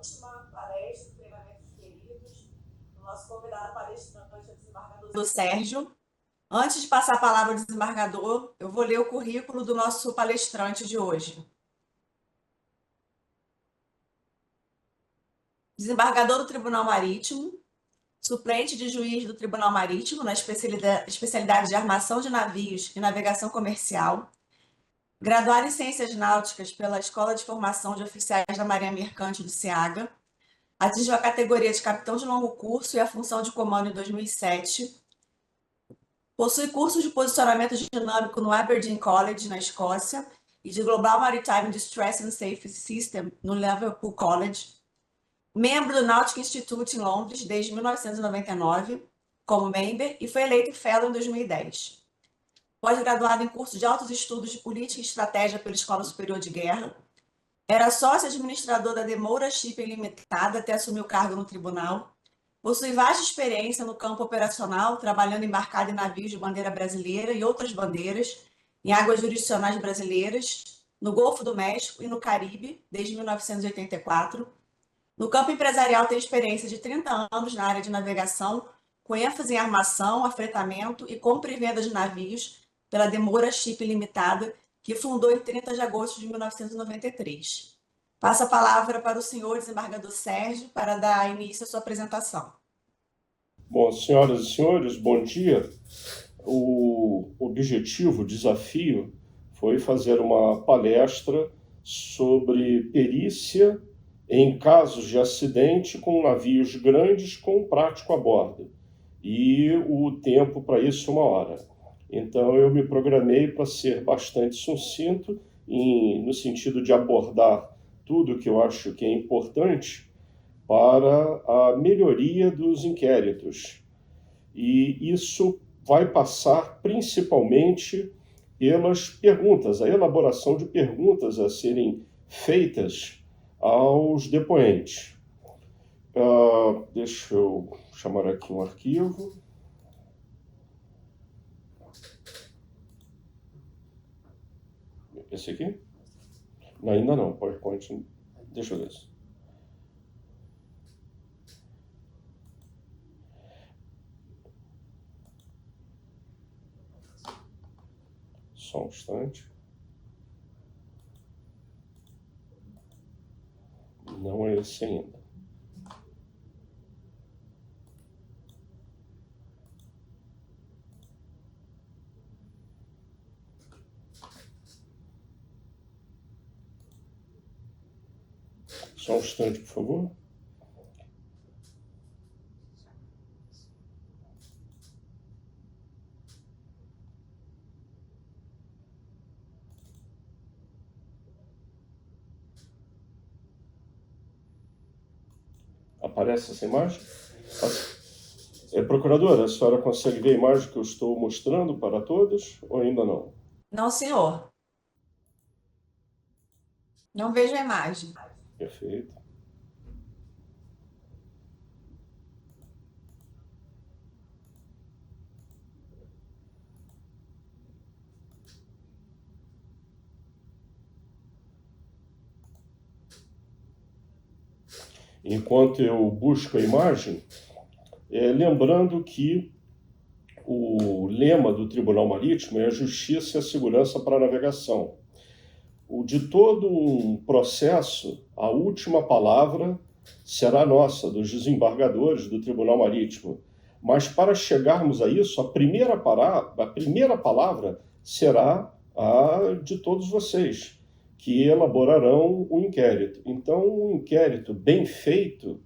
última palestra, treinamentos queridos, o nosso convidado palestrante é o desembargador do Sérgio. Antes de passar a palavra ao desembargador, eu vou ler o currículo do nosso palestrante de hoje. Desembargador do Tribunal Marítimo, suplente de juiz do Tribunal Marítimo na especialidade de armação de navios e navegação comercial, graduado em Ciências Náuticas pela Escola de Formação de Oficiais da Marinha Mercante do SEAGA, atingiu a categoria de capitão de longo curso e a função de comando em 2007, possui cursos de posicionamento dinâmico no Aberdeen College, na Escócia, e de Global Maritime Distress and Safety System no Liverpool College, membro do Nautic Institute em Londres desde 1999, como member, e foi eleito fellow em 2010. Pós-graduado em curso de altos estudos de política e estratégia pela Escola Superior de Guerra, era sócio administrador da Demora Shipping Limitada até assumir o cargo no tribunal, possui vasta experiência no campo operacional, trabalhando embarcado em navios de bandeira brasileira e outras bandeiras, em águas jurisdicionais brasileiras, no Golfo do México e no Caribe, desde 1984. No campo empresarial, tem experiência de 30 anos na área de navegação, com ênfase em armação, afretamento e compra e venda de navios pela Demora Shipping Limitada, que fundou em 30 de agosto de 1993. Passo a palavra para o senhor desembargador Sérgio para dar início à sua apresentação. Bom, senhoras e senhores, bom dia. O objetivo, o desafio, foi fazer uma palestra sobre perícia em casos de acidente com navios grandes com prático a bordo. E o tempo para isso, 1 hora. Então, eu me programei para ser bastante sucinto, no sentido de abordar tudo que eu acho que é importante para a melhoria dos inquéritos. E isso vai passar principalmente pelas perguntas, a elaboração de perguntas a serem feitas aos depoentes. Deixa eu chamar aqui um arquivo. Esse aqui? Não, ainda não, PowerPoint. Deixa eu ver. Só um instante. Não é esse ainda. Só um instante, por favor. Aparece essa imagem? Procuradora, a senhora consegue ver a imagem que eu estou mostrando para todos ou ainda não? Não, senhor. Não vejo a imagem. Perfeito. Enquanto eu busco a imagem, lembrando que o lema do Tribunal Marítimo é a justiça e a segurança para a navegação. De todo um processo, a última palavra será nossa, dos desembargadores do Tribunal Marítimo. Mas para chegarmos a isso, a primeira palavra será a de todos vocês, que elaborarão o inquérito. Então, um inquérito bem feito,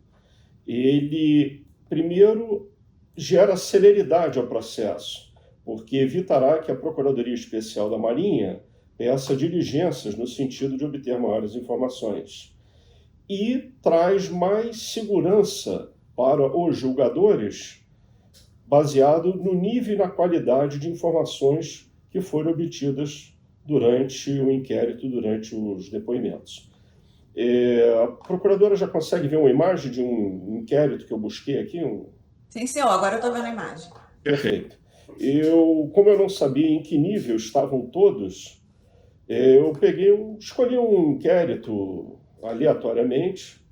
ele primeiro gera celeridade ao processo, porque evitará que a Procuradoria Especial da Marinha peça diligências no sentido de obter maiores informações. E traz mais segurança para os julgadores, baseado no nível e na qualidade de informações que foram obtidas durante o inquérito, durante os depoimentos. A procuradora já consegue ver uma imagem de um inquérito que eu busquei aqui? Sim, senhor. Agora eu estou vendo a imagem. Perfeito. Como eu não sabia em que nível estavam todos, eu escolhi um inquérito aleatoriamente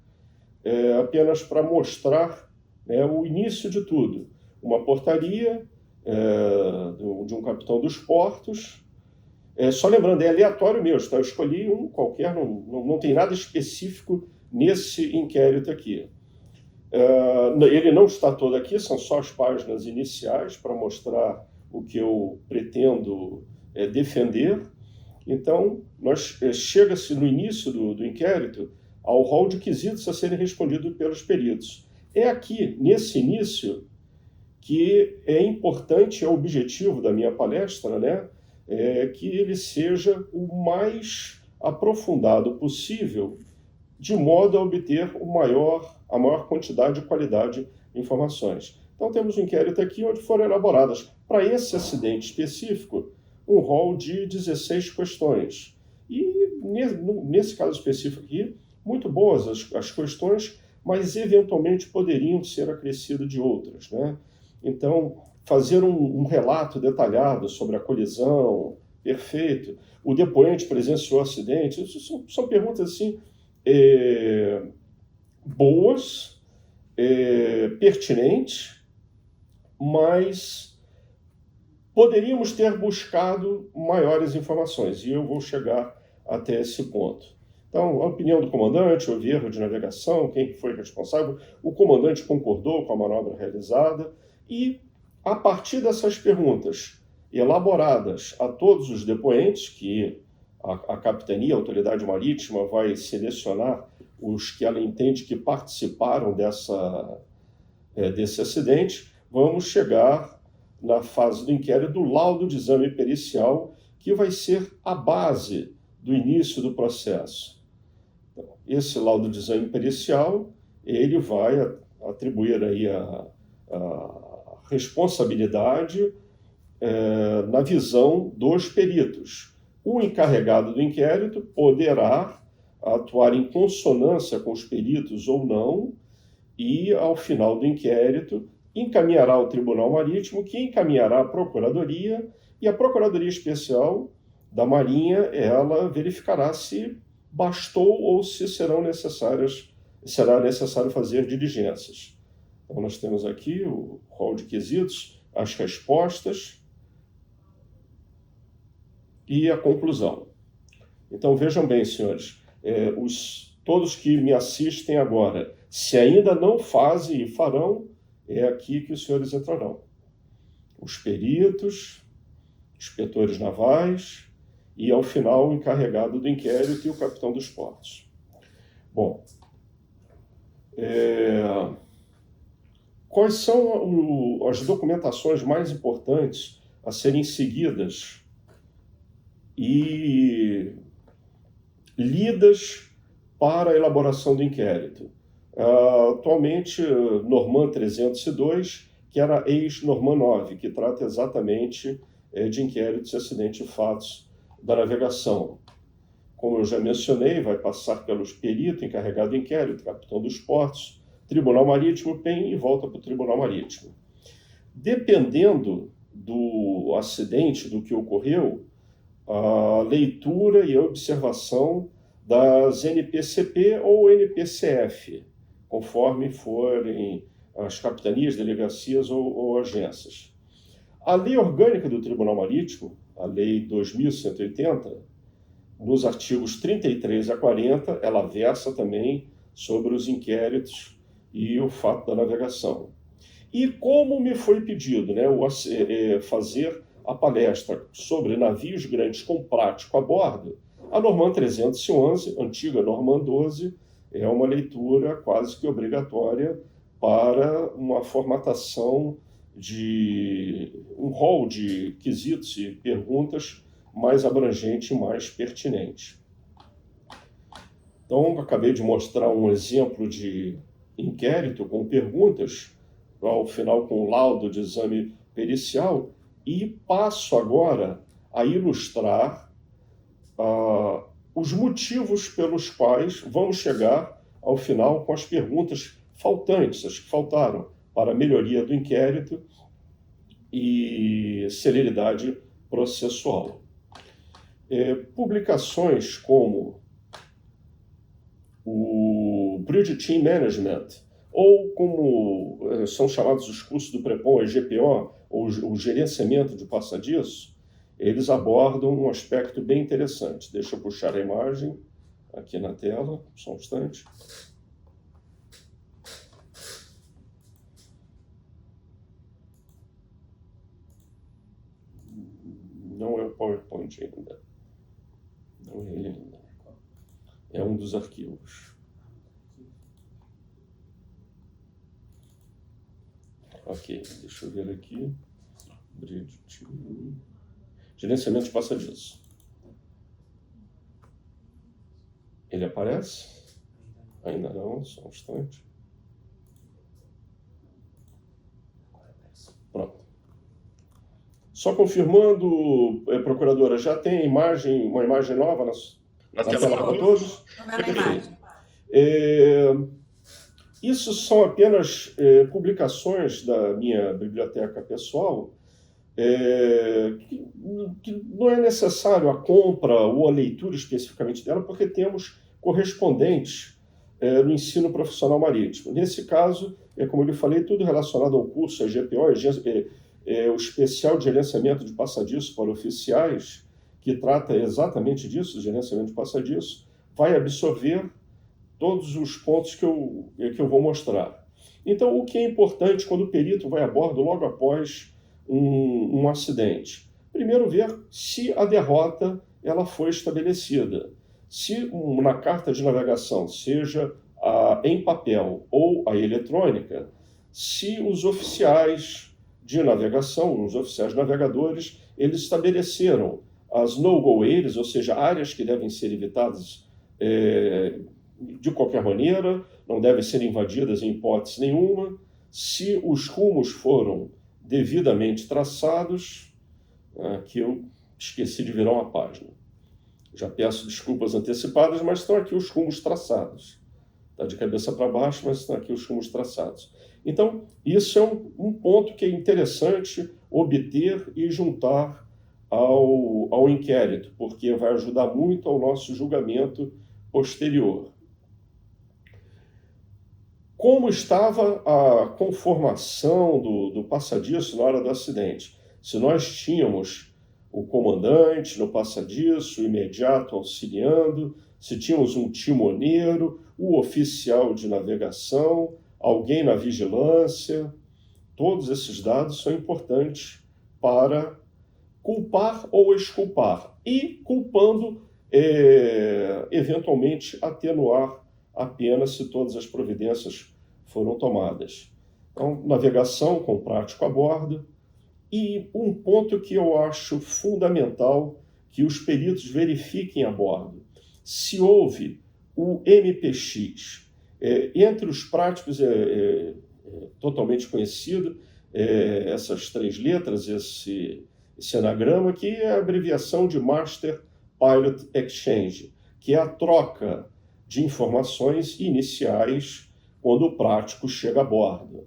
apenas para mostrar, né, o início de tudo. Uma portaria de um capitão dos portos. Só lembrando, é aleatório mesmo, tá? Eu escolhi um qualquer, não tem nada específico nesse inquérito aqui. Ele não está todo aqui, são só as páginas iniciais para mostrar o que eu pretendo defender. Então, chega-se no início do inquérito ao rol de quesitos a serem respondidos pelos peritos. É aqui, nesse início, que é importante, é o objetivo da minha palestra, né? Que ele seja o mais aprofundado possível, de modo a obter a maior quantidade e qualidade de informações. Então, temos um inquérito aqui onde foram elaboradas, para esse acidente específico, um rol de 16 questões. E, nesse caso específico aqui, muito boas as questões, mas eventualmente poderiam ser acrescidas de outras, né? Então, fazer um relato detalhado sobre a colisão, perfeito. O depoente presenciou o acidente. Isso são perguntas assim, boas, pertinentes, mas poderíamos ter buscado maiores informações, e eu vou chegar até esse ponto. Então, a opinião do comandante, houve erro de navegação, quem foi responsável, o comandante concordou com a manobra realizada, e a partir dessas perguntas elaboradas a todos os depoentes, que a capitania, a autoridade marítima, vai selecionar os que ela entende que participaram desse acidente, vamos chegar na fase do inquérito do laudo de exame pericial, que vai ser a base do início do processo. Então, esse laudo de exame pericial, ele vai atribuir aí a responsabilidade na visão dos peritos. O encarregado do inquérito poderá atuar em consonância com os peritos ou não, e, ao final do inquérito, encaminhará ao Tribunal Marítimo, que encaminhará à Procuradoria, e a Procuradoria Especial da Marinha, ela verificará se bastou ou se será necessário fazer diligências. Então, nós temos aqui o rol de quesitos, as respostas e a conclusão. Então, vejam bem, senhores, todos que me assistem agora, se ainda não fazem e farão, é aqui que os senhores entrarão. Os peritos, inspetores navais e, ao final, o encarregado do inquérito e o capitão dos portos. Bom, quais são as documentações mais importantes a serem seguidas e lidas para a elaboração do inquérito? Atualmente, Norman 302, que era ex-Norman 9, que trata exatamente de inquéritos e acidentes e fatos da navegação. Como eu já mencionei, vai passar pelos peritos, encarregado do inquérito, capitão dos portos, Tribunal Marítimo, PEM, e volta para o Tribunal Marítimo. Dependendo do acidente, do que ocorreu, a leitura e a observação das NPCP ou NPCF, conforme forem as capitanias, delegacias ou agências. A Lei Orgânica do Tribunal Marítimo, a Lei 2180, nos artigos 33 a 40, ela versa também sobre os inquéritos e o fato da navegação. E como me foi pedido, né, fazer a palestra sobre navios grandes com prático a bordo, a Norman 311, antiga Norman 12, é uma leitura quase que obrigatória para uma formatação de um rol de quesitos e perguntas mais abrangente e mais pertinente. Então, acabei de mostrar um exemplo de inquérito com perguntas, ao final com laudo de exame pericial, e passo agora a ilustrar os motivos pelos quais vamos chegar ao final com as perguntas faltantes, as que faltaram, para a melhoria do inquérito e celeridade processual. Publicações como o Bridge Team Management, ou como são chamados os cursos do PREPOM, GPO, ou o gerenciamento de passadiço, eles abordam um aspecto bem interessante. Deixa eu puxar a imagem aqui na tela, só um instante. Não é o PowerPoint ainda. Não é ele ainda. É um dos arquivos. Ok, deixa eu ver aqui. Gerenciamento de passadiço. Ele aparece? Ainda não, só um instante. Pronto. Só confirmando, procuradora, já tem uma imagem nova na tela para todos? Estou vendo a imagem. Isso são apenas publicações da minha biblioteca pessoal, que não é necessário a compra ou a leitura especificamente dela, porque temos correspondentes no ensino profissional marítimo. Nesse caso, como eu lhe falei, tudo relacionado ao curso, a GPO, o especial de gerenciamento de passadiço para oficiais, que trata exatamente disso, gerenciamento de passadiço, vai absorver todos os pontos que eu vou mostrar. Então, o que é importante quando o perito vai a bordo logo após um acidente? Primeiro, ver se a derrota ela foi estabelecida. Se na carta de navegação, seja em papel ou a eletrônica, se os oficiais de navegação, os oficiais navegadores, eles estabeleceram as no-go areas, ou seja, áreas que devem ser evitadas de qualquer maneira, não devem ser invadidas em hipótese nenhuma, se os rumos foram devidamente traçados, que eu esqueci de virar uma página. Já peço desculpas antecipadas, mas estão aqui os rumos traçados. Está de cabeça para baixo, mas estão aqui os rumos traçados. Então, isso é um ponto que é interessante obter e juntar ao inquérito, porque vai ajudar muito ao nosso julgamento posterior. Como estava a conformação do passadiço na hora do acidente? Se nós tínhamos o comandante no passadiço, o imediato auxiliando, se tínhamos um timoneiro, o oficial de navegação, alguém na vigilância, todos esses dados são importantes para culpar ou exculpar, e culpando, eventualmente, atenuar a pena se todas as providências foram tomadas. Então, navegação com prático a bordo, e um ponto que eu acho fundamental que os peritos verifiquem a bordo: se houve o MPX. Entre os práticos totalmente conhecido, essas 3 letras, esse anagrama, que é a abreviação de Master Pilot Exchange, que é a troca de informações iniciais quando o prático chega a bordo.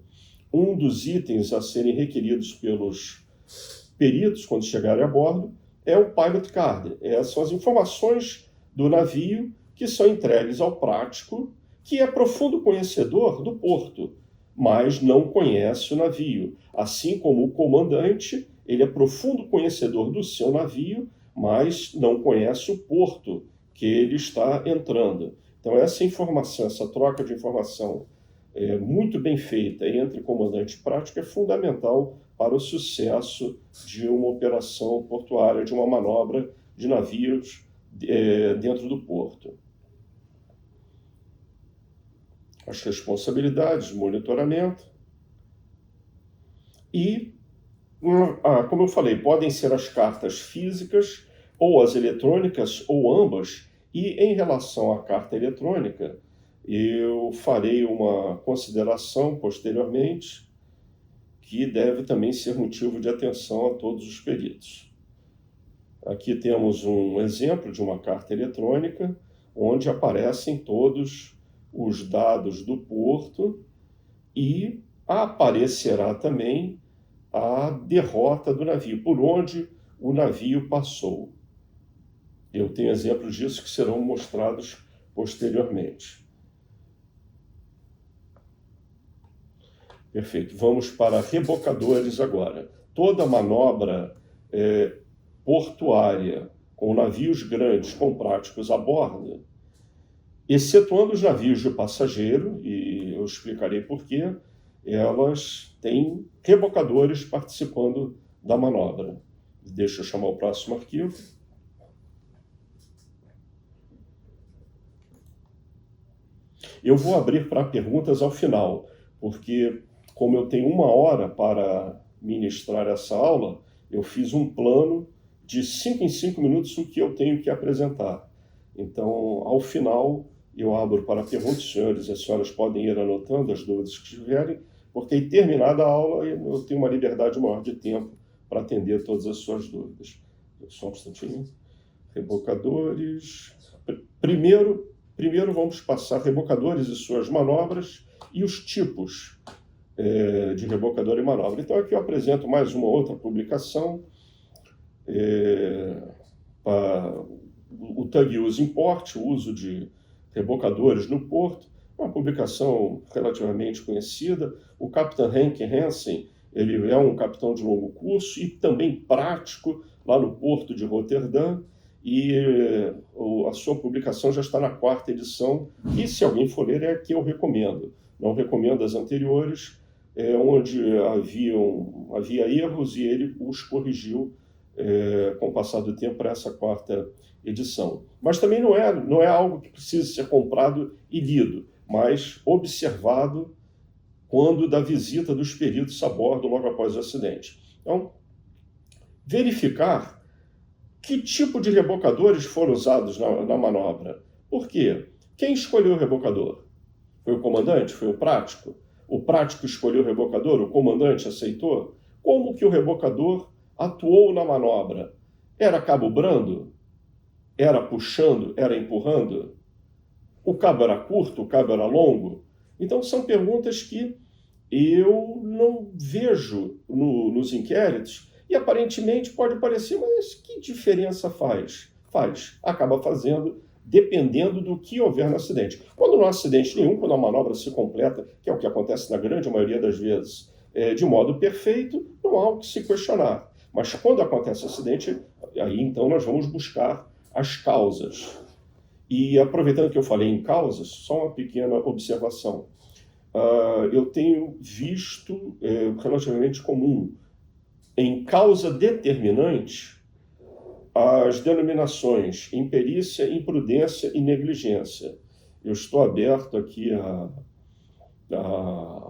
Um dos itens a serem requeridos pelos peritos quando chegarem a bordo é o Pilot Card. São as informações do navio que são entregues ao prático, que é profundo conhecedor do porto, mas não conhece o navio. Assim como o comandante, ele é profundo conhecedor do seu navio, mas não conhece o porto que ele está entrando. Então, essa informação, essa troca de informação muito bem feita entre comandante e prático é fundamental para o sucesso de uma operação portuária, de uma manobra de navios dentro do porto. As responsabilidades, monitoramento e, como eu falei, podem ser as cartas físicas ou as eletrônicas ou ambas. E em relação à carta eletrônica, eu farei uma consideração posteriormente que deve também ser motivo de atenção a todos os peritos. Aqui temos um exemplo de uma carta eletrônica onde aparecem todos os dados do porto e aparecerá também a derrota do navio, por onde o navio passou. Eu tenho exemplos disso que serão mostrados posteriormente. Perfeito. Vamos para rebocadores agora. Toda manobra portuária com navios grandes com práticos a bordo, excetuando os navios de passageiro, e eu explicarei por quê, elas têm rebocadores participando da manobra. Deixa eu chamar o próximo arquivo. Eu vou abrir para perguntas ao final, porque como eu tenho 1 hora para ministrar essa aula, eu fiz um plano de 5 em 5 minutos o que eu tenho que apresentar. Então, ao final, eu abro para perguntas, os senhores e as senhoras podem ir anotando as dúvidas que tiverem, porque terminada a aula eu tenho uma liberdade maior de tempo para atender todas as suas dúvidas. Só um instantinho. Rebocadores. Primeiro vamos passar rebocadores e suas manobras e os tipos de rebocador e manobra. Então aqui eu apresento mais uma outra publicação para o Tug Use in Port, o uso de rebocadores no porto, uma publicação relativamente conhecida. O capitão Henk Hansen, ele é um capitão de longo curso e também prático lá no porto de Roterdã, e a sua publicação já está na 4ª edição, e se alguém for ler, é a que eu recomendo. Não recomendo as anteriores, onde havia erros e ele os corrigiu com o passar do tempo para essa 4ª edição. Mas também não é algo que precisa ser comprado e lido, mas observado quando da visita dos peritos a bordo logo após o acidente. Então, verificar que tipo de rebocadores foram usados na manobra. Por quê? Quem escolheu o rebocador? Foi o comandante? Foi o prático? O prático escolheu o rebocador? O comandante aceitou? Como que o rebocador atuou na manobra? Era cabo brando? Era puxando? Era empurrando? O cabo era curto? O cabo era longo? Então são perguntas que eu não vejo nos inquéritos, e aparentemente pode parecer, mas que diferença faz? Faz. Acaba fazendo, dependendo do que houver no acidente. Quando não há acidente nenhum, quando a manobra se completa, que é o que acontece na grande maioria das vezes, de modo perfeito, não há o que se questionar. Mas quando acontece acidente, aí então nós vamos buscar as causas. E aproveitando que eu falei em causas, só uma pequena observação. Eu tenho visto relativamente comum em causa determinante as denominações imperícia, imprudência e negligência. Eu estou aberto aqui a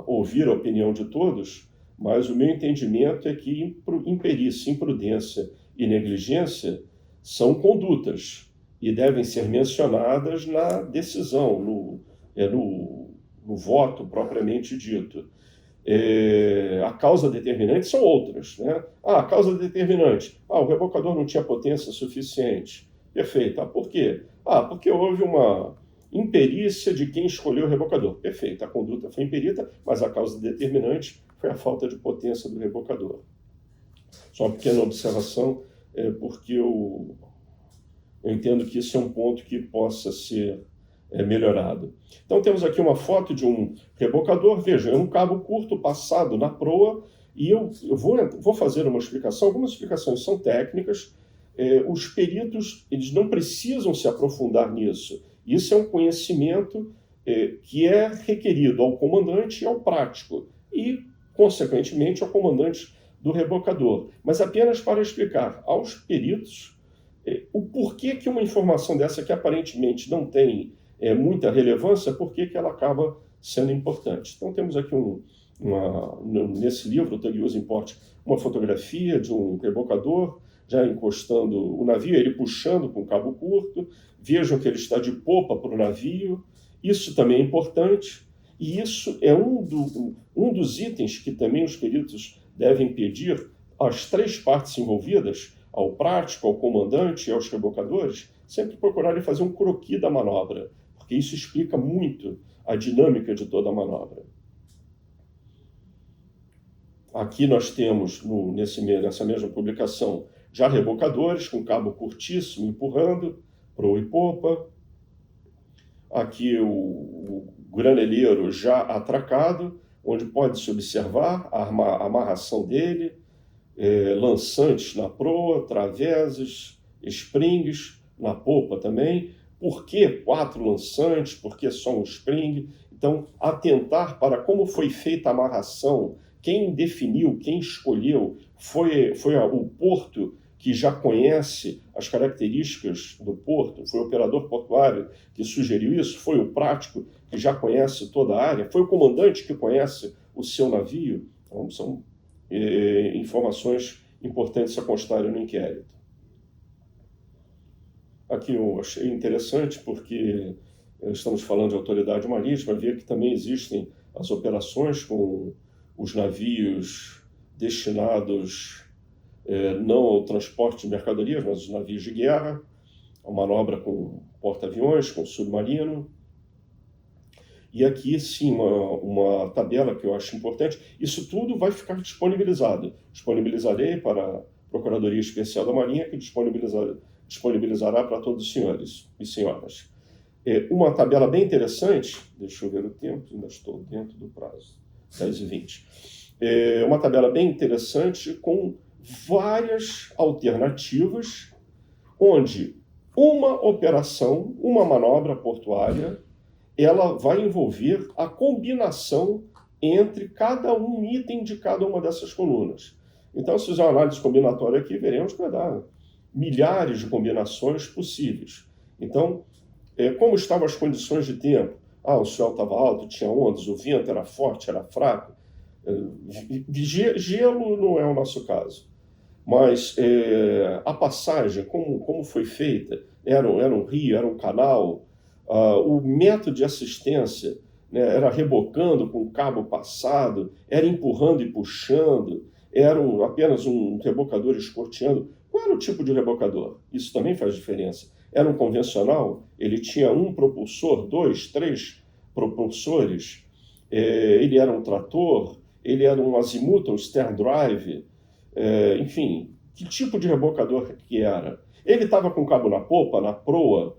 ouvir a opinião de todos, mas o meu entendimento é que imperícia, imprudência e negligência são condutas e devem ser mencionadas na decisão, no voto propriamente dito. A causa determinante são outras, né? A causa determinante. O rebocador não tinha potência suficiente. Perfeito. Por quê? Porque houve uma imperícia de quem escolheu o rebocador. Perfeito. A conduta foi imperita, mas a causa determinante foi a falta de potência do rebocador. Só uma pequena observação, porque eu entendo que isso é um ponto que possa ser melhorado. Então temos aqui uma foto de um rebocador, veja, é um cabo curto passado na proa, e eu vou fazer uma explicação. Algumas explicações são técnicas, os peritos eles não precisam se aprofundar nisso. Isso é um conhecimento que é requerido ao comandante e ao prático, e, consequentemente, ao comandante do rebocador, mas apenas para explicar aos peritos o porquê que uma informação dessa, que aparentemente não tem muita relevância, por que ela acaba sendo importante. Então temos aqui nesse livro, o Tug Use in Port, uma fotografia de um rebocador já encostando o navio, ele puxando com cabo curto. Vejam que ele está de popa para o navio. Isso também é importante, e isso é um dos itens que também os peritos devem pedir às 3 partes envolvidas, ao prático, ao comandante e aos rebocadores, sempre procurarem fazer um croquis da manobra, porque isso explica muito a dinâmica de toda a manobra. Aqui nós temos, nessa mesma publicação, já rebocadores com cabo curtíssimo empurrando, proa e popa. Aqui o graneleiro já atracado, onde pode-se observar a amarração dele, lançantes na proa, traveses, springs na popa também. Por que 4 lançantes? Por que só um spring? Então, atentar para como foi feita a amarração, quem definiu, quem escolheu, foi o porto que já conhece as características do porto, foi o operador portuário que sugeriu isso, foi o prático que já conhece toda a área, foi o comandante que conhece o seu navio. Então, são informações importantes a constarem no inquérito. Aqui eu achei interessante porque estamos falando de autoridade marítima, ver que também existem as operações com os navios destinados não ao transporte de mercadorias, mas os navios de guerra, a manobra com porta-aviões, com submarino. E aqui, sim, uma tabela que eu acho importante. Isso tudo vai ficar disponibilizado. Disponibilizarei para a Procuradoria Especial da Marinha, que disponibilizará para todos os senhores e senhoras. Uma tabela bem interessante, deixa eu ver o tempo, ainda estou dentro do prazo, 10h20. Uma tabela bem interessante com várias alternativas, onde uma operação, uma manobra portuária, ela vai envolver a combinação entre cada um item de cada uma dessas colunas. Então, se fizer uma análise combinatória aqui, veremos que vai dar milhares de combinações possíveis. Então, como estavam as condições de tempo? O céu estava alto, tinha ondas, o vento era forte, era fraco. Gelo não é o nosso caso. Mas a passagem, como foi feita? Era um rio, era um canal? O método de assistência, né, era rebocando com o cabo passado, era empurrando e puxando, era apenas um rebocador escorteando. Qual era o tipo de rebocador? Isso também faz diferença. Era um convencional? Ele tinha um propulsor, 2, 3 propulsores? Ele era um trator? Ele era um azimuth, um stern drive? Enfim, que tipo de rebocador que era? Ele estava com cabo na popa, na proa?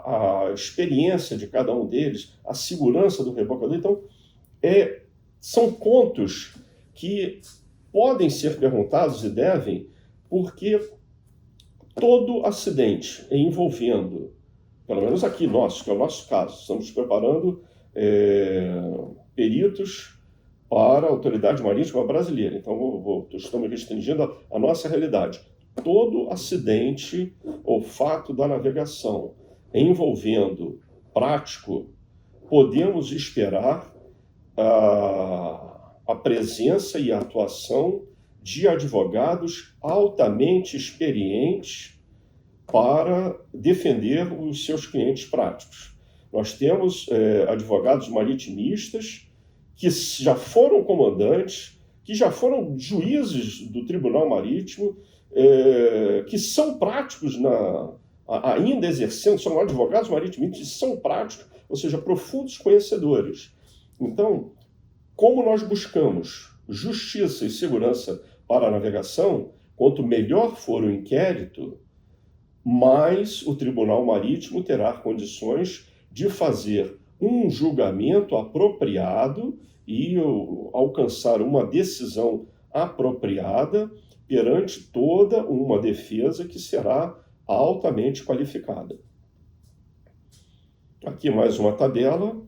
A experiência de cada um deles, a segurança do rebocador. Então, são pontos que podem ser perguntados e devem, porque todo acidente envolvendo, pelo menos aqui nosso, que é o nosso caso, estamos preparando peritos para a Autoridade Marítima Brasileira. Então, estamos restringindo a nossa realidade. Todo acidente ou fato da navegação envolvendo prático, podemos esperar a presença e a atuação de advogados altamente experientes para defender os seus clientes práticos. Nós temos advogados maritimistas que já foram comandantes, que já foram juízes do Tribunal Marítimo, que são práticos ainda exercendo, são advogados maritimistas e são práticos, ou seja, profundos conhecedores. Então, como nós buscamos justiça e segurança para a navegação, quanto melhor for o inquérito, mais o Tribunal Marítimo terá condições de fazer um julgamento apropriado e alcançar uma decisão apropriada perante toda uma defesa que será altamente qualificada. Aqui mais uma tabela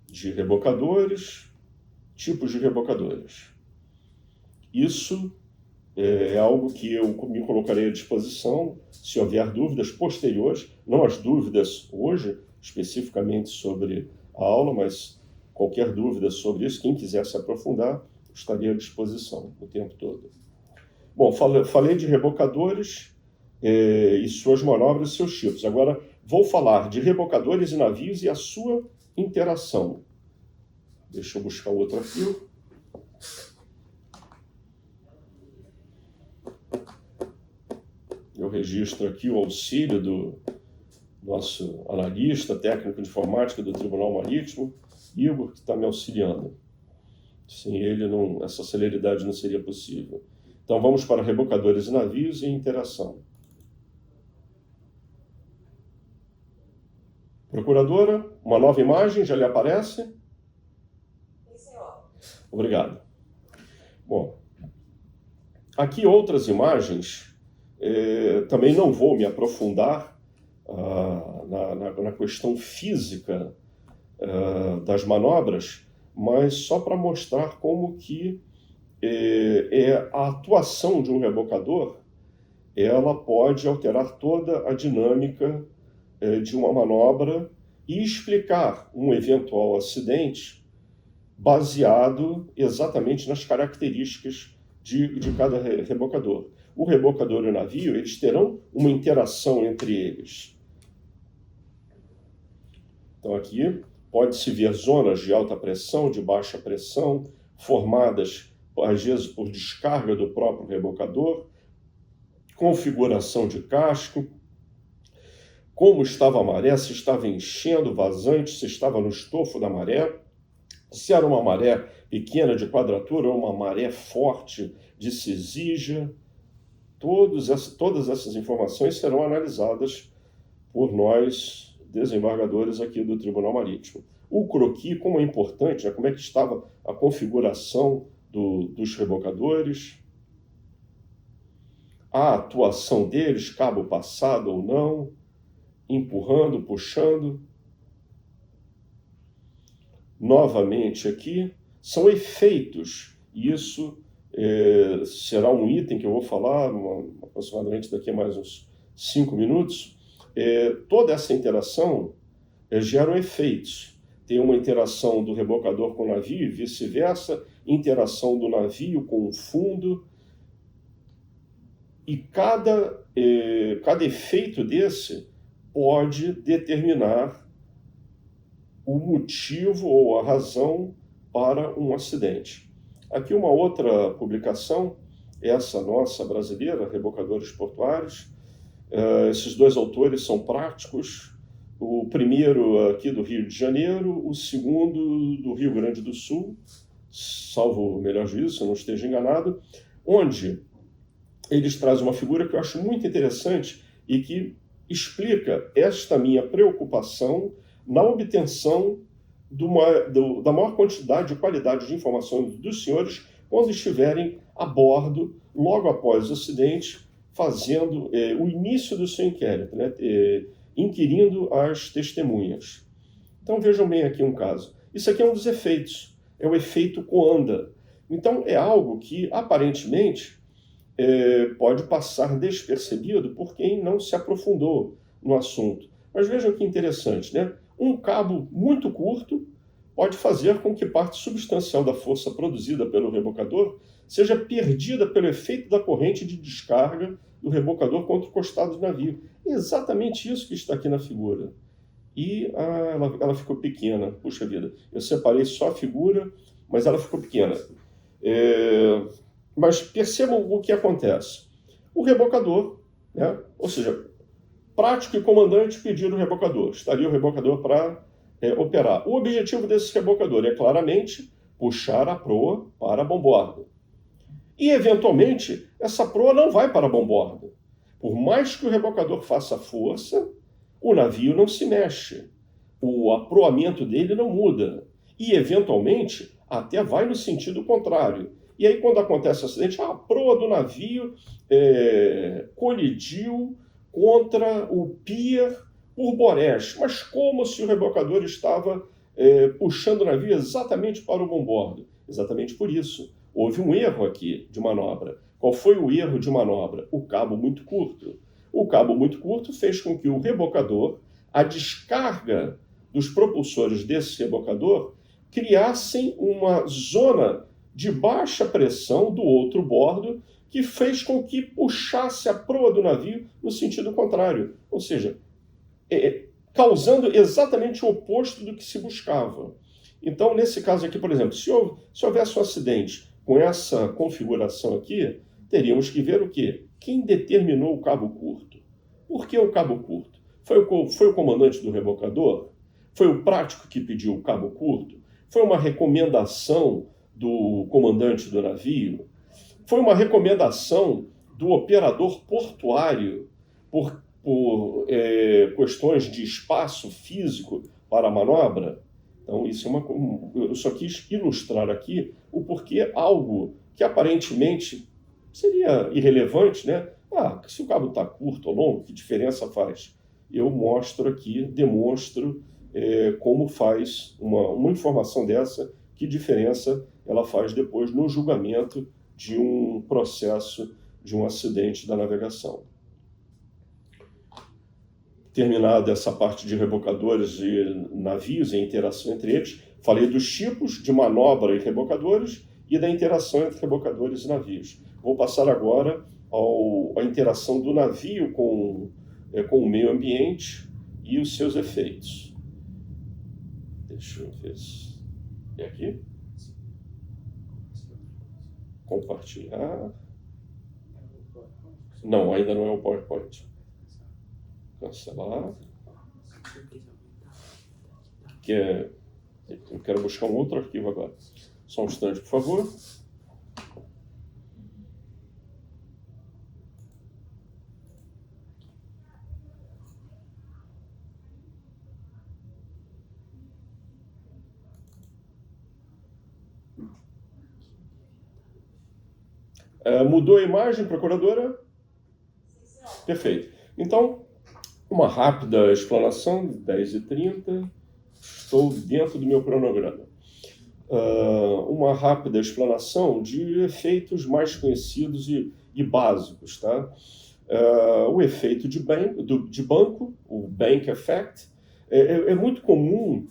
de rebocadores, tipos de rebocadores. Isso é algo que eu me colocarei à disposição se houver dúvidas posteriores, não as dúvidas hoje, especificamente sobre a aula, mas qualquer dúvida sobre isso, quem quiser se aprofundar, estaria à disposição o tempo todo. Bom, falei de rebocadores e suas manobras e seus tipos. Agora, vou falar de rebocadores e navios e a sua interação. Deixa eu buscar outro aqui. Eu registro aqui o auxílio do nosso analista técnico de informática do Tribunal Marítimo, Igor, que está me auxiliando. Sem ele, essa celeridade não seria possível. Então, vamos para rebocadores e navios e interação. Procuradora, uma nova imagem já lhe aparece? Sim, senhor. Obrigado. Bom, aqui outras imagens, também não vou me aprofundar na questão física das manobras, mas só para mostrar como que a atuação de um rebocador, ela pode alterar toda a dinâmica de uma manobra e explicar um eventual acidente baseado exatamente nas características de cada rebocador. O rebocador e o navio, eles terão uma interação entre eles. Então aqui pode-se ver zonas de alta pressão, de baixa pressão, formadas às vezes por descarga do próprio rebocador, configuração de casco, como estava a maré, se estava enchendo vazante, se estava no estofo da maré, se era uma maré pequena de quadratura ou uma maré forte de cisígia. Todas essas informações serão analisadas por nós, desembargadores aqui do Tribunal Marítimo. O croquis, como é importante, né? Como é que estava a configuração dos rebocadores, a atuação deles, cabo passado ou não, empurrando, puxando. Novamente aqui, são efeitos. Isso será um item que eu vou falar aproximadamente daqui a mais uns 5 minutos. Toda essa interação gera efeitos. Tem uma interação do rebocador com o navio e vice-versa, interação do navio com o fundo. E cada efeito desse pode determinar o motivo ou a razão para um acidente. Aqui uma outra publicação, essa nossa brasileira, Rebocadores Portuários. Esses dois autores são práticos. O primeiro aqui do Rio de Janeiro, o segundo do Rio Grande do Sul, salvo o melhor juízo, se eu não esteja enganado, onde eles trazem uma figura que eu acho muito interessante e que explica esta minha preocupação na obtenção da maior quantidade e qualidade de informações dos senhores quando estiverem a bordo, logo após o acidente, fazendo o início do seu inquérito, né? Inquirindo as testemunhas. Então vejam bem aqui um caso. Isso aqui é um dos efeitos, é o efeito Coanda. Então é algo que aparentemente pode passar despercebido por quem não se aprofundou no assunto. Mas vejam que interessante, né? Um cabo muito curto pode fazer com que parte substancial da força produzida pelo rebocador seja perdida pelo efeito da corrente de descarga do rebocador contra o costado do navio. É exatamente isso que está aqui na figura. E ela ficou pequena. Puxa vida, eu separei só a figura, mas ela ficou pequena. Mas percebam o que acontece. O rebocador, né? Ou seja, prático e comandante pediram o rebocador. Estaria o rebocador para operar. O objetivo desse rebocador é claramente puxar a proa para a bomborda. E, eventualmente, essa proa não vai para a bomborda. Por mais que o rebocador faça força, o navio não se mexe. O aproamento dele não muda. E, eventualmente, até vai no sentido contrário. E aí, quando acontece o acidente, a proa do navio colidiu contra o pier por Borés, mas como se o rebocador estava puxando o navio exatamente para o bombordo. Exatamente por isso. Houve um erro aqui de manobra. Qual foi o erro de manobra? O cabo muito curto. O cabo muito curto fez com que o rebocador, a descarga dos propulsores desse rebocador, criassem uma zona de baixa pressão do outro bordo que fez com que puxasse a proa do navio no sentido contrário. Ou seja, causando exatamente o oposto do que se buscava. Então, nesse caso aqui, por exemplo, se houvesse um acidente com essa configuração aqui, teríamos que ver o quê? Quem determinou o cabo curto? Por que o cabo curto? Foi o comandante do rebocador? Foi o prático que pediu o cabo curto? Foi uma recomendação do comandante do navio? Foi uma recomendação do operador portuário? por questões de espaço físico para a manobra. Então, isso eu só quis ilustrar aqui o porquê algo que aparentemente seria irrelevante, né? Se o cabo está curto ou longo, que diferença faz? Eu mostro aqui, demonstro como faz uma informação dessa, que diferença ela faz depois no julgamento de um processo de um acidente da navegação. Terminada essa parte de rebocadores e navios e a interação entre eles, falei dos tipos de manobra e rebocadores e da interação entre rebocadores e navios. Vou passar agora à interação do navio com o meio ambiente e os seus efeitos. Deixa eu ver se é aqui. Compartilhar. Não, ainda não é o PowerPoint. Cancelar. Eu quero buscar um outro arquivo agora. Só um instante, por favor. Mudou a imagem, procuradora? Perfeito. Então, uma rápida explanação, 10h30, estou dentro do meu cronograma. Uma rápida explanação de efeitos mais conhecidos e básicos, tá? O efeito de banco, o bank effect, é muito comum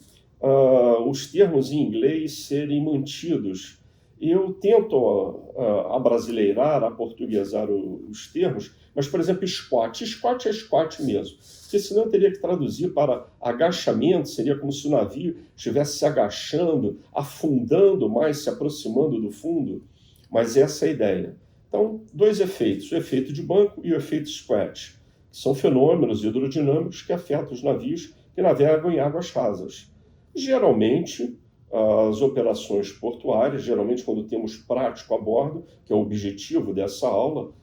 os termos em inglês serem mantidos. Eu tento abrasileirar, aportuguesar os termos, mas, por exemplo, squat. Squat é squat mesmo, porque senão eu teria que traduzir para agachamento, seria como se o navio estivesse se agachando, afundando mais, se aproximando do fundo, mas essa é a ideia. Então, dois efeitos, o efeito de banco e o efeito squat, que são fenômenos hidrodinâmicos que afetam os navios que navegam em águas rasas. Geralmente, as operações portuárias, geralmente quando temos prático a bordo, que é o objetivo dessa aula,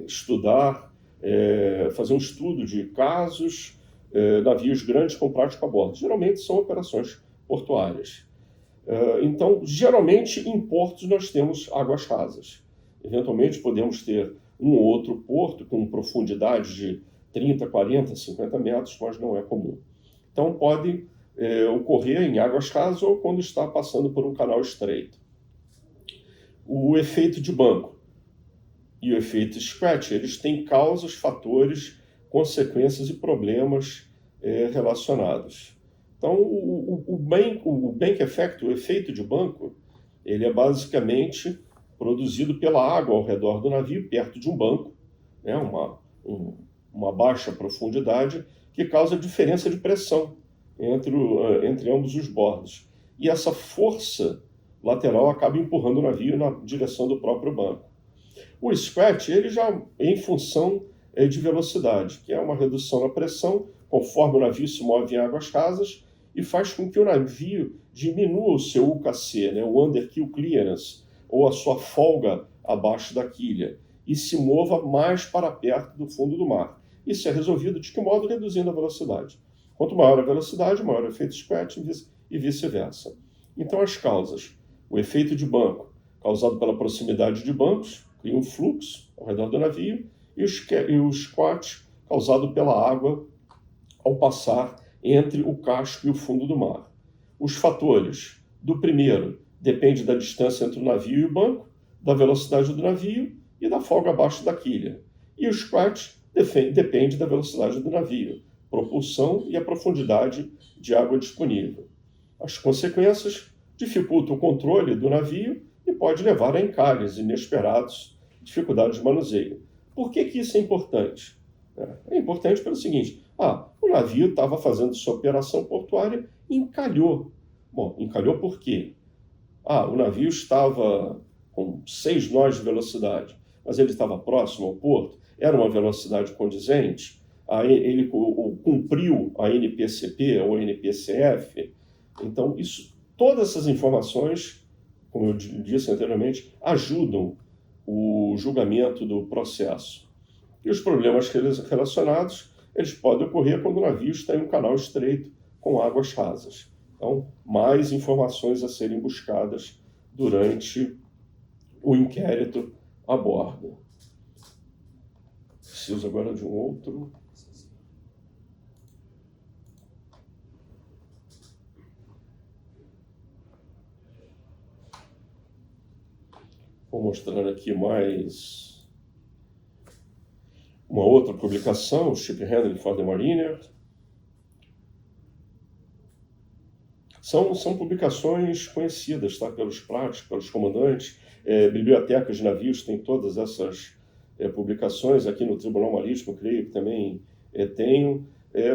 estudar, fazer um estudo de casos, navios grandes com prático a bordo. Geralmente são operações portuárias. Então, geralmente em portos nós temos águas rasas. Eventualmente podemos ter um ou outro porto com profundidade de 30, 40, 50 metros, mas não é comum. Então pode ocorrer em águas rasas ou quando está passando por um canal estreito. O efeito de banco e o efeito squat, eles têm causas, fatores, consequências e problemas relacionados. Então, o bank effect, o efeito de banco, ele é basicamente produzido pela água ao redor do navio, perto de um banco, né, uma baixa profundidade, que causa diferença de pressão entre ambos os bordos. E essa força lateral acaba empurrando o navio na direção do próprio banco. O squat, ele já é em função de velocidade, que é uma redução na pressão, conforme o navio se move em águas rasas, e faz com que o navio diminua o seu UKC, né, o Underkill Clearance, ou a sua folga abaixo da quilha, e se mova mais para perto do fundo do mar. Isso é resolvido de que modo? Reduzindo a velocidade. Quanto maior a velocidade, maior o efeito squat e vice-versa. Então, as causas. O efeito de banco, causado pela proximidade de bancos, cria um fluxo ao redor do navio, e o squat, causado pela água ao passar entre o casco e o fundo do mar. Os fatores do primeiro depende da distância entre o navio e o banco, da velocidade do navio e da folga abaixo da quilha. E o squat depende da velocidade do navio, propulsão e a profundidade de água disponível. As consequências dificultam o controle do navio e pode levar a encalhes inesperados, dificuldades de manuseio. Por que isso é importante? É importante pelo seguinte: o navio estava fazendo sua operação portuária e encalhou. Bom, encalhou por quê? O navio estava com 6 nós de velocidade, mas ele estava próximo ao porto, era uma velocidade condizente, ele cumpriu a NPCP ou NPCF. Então, todas essas informações, como eu disse anteriormente, ajudam o julgamento do processo. E os problemas relacionados, eles podem ocorrer quando o navio está em um canal estreito com águas rasas. Então, mais informações a serem buscadas durante o inquérito a bordo. Preciso agora de um outro. Vou mostrar aqui mais uma outra publicação, Ship Handling for the Mariner. São publicações conhecidas, tá? Pelos práticos, pelos comandantes. Bibliotecas de navios têm todas essas publicações. Aqui no Tribunal Marítimo, creio que também tenho.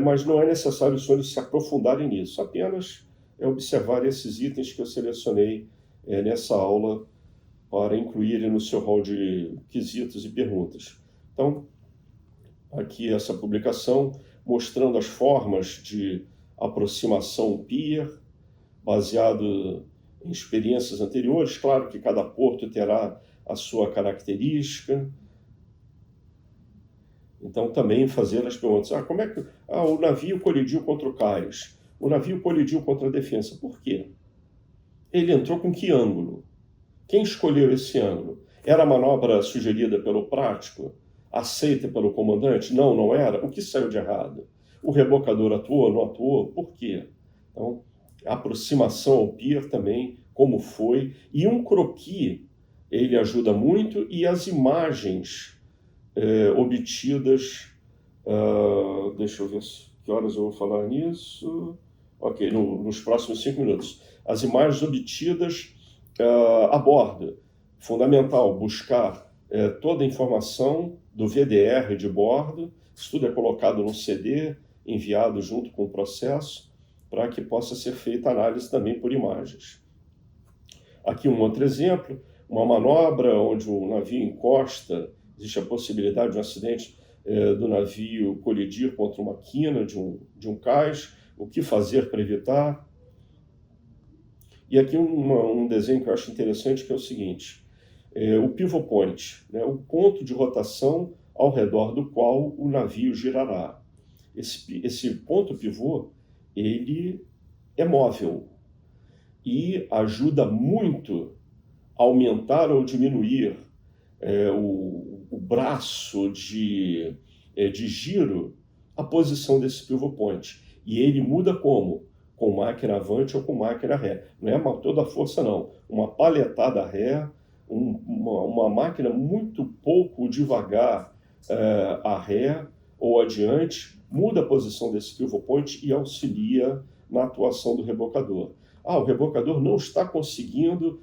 Mas não é necessário os senhores se aprofundarem nisso. Apenas observar esses itens que eu selecionei nessa aula para incluírem no seu rol de quesitos e perguntas. Então, aqui essa publicação mostrando as formas de aproximação peer, baseado em experiências anteriores. Claro que cada porto terá a sua característica. Então, também fazer as perguntas. Como é que o navio colidiu contra o cais? O navio colidiu contra a defensa. Por quê? Ele entrou com que ângulo? Quem escolheu esse ângulo? Era a manobra sugerida pelo prático? Aceita pelo comandante? Não, não era. O que saiu de errado? O rebocador atuou, não atuou? Por quê? Então, a aproximação ao pier também, como foi. E um croquis, ele ajuda muito. E as imagens obtidas... deixa eu ver que horas eu vou falar nisso. Ok, nos próximos 5 minutos. As imagens obtidas a bordo. Fundamental buscar toda a informação do VDR de bordo. Isso tudo é colocado no CD, enviado junto com o processo, para que possa ser feita análise também por imagens. Aqui um outro exemplo, uma manobra onde o navio encosta, existe a possibilidade de um acidente do navio colidir contra uma quina de um cais, o que fazer para evitar. E aqui um desenho que eu acho interessante, que é o seguinte, o pivot point, né, o ponto de rotação ao redor do qual o navio girará. Esse ponto pivô, ele é móvel e ajuda muito a aumentar ou diminuir o braço de giro, a posição desse pivot point. E ele muda como? Com máquina avante ou com máquina ré. Não é toda a força, não. Uma palhetada ré, uma máquina muito pouco devagar a ré ou adiante, muda a posição desse pivot point e auxilia na atuação do rebocador. O rebocador não está conseguindo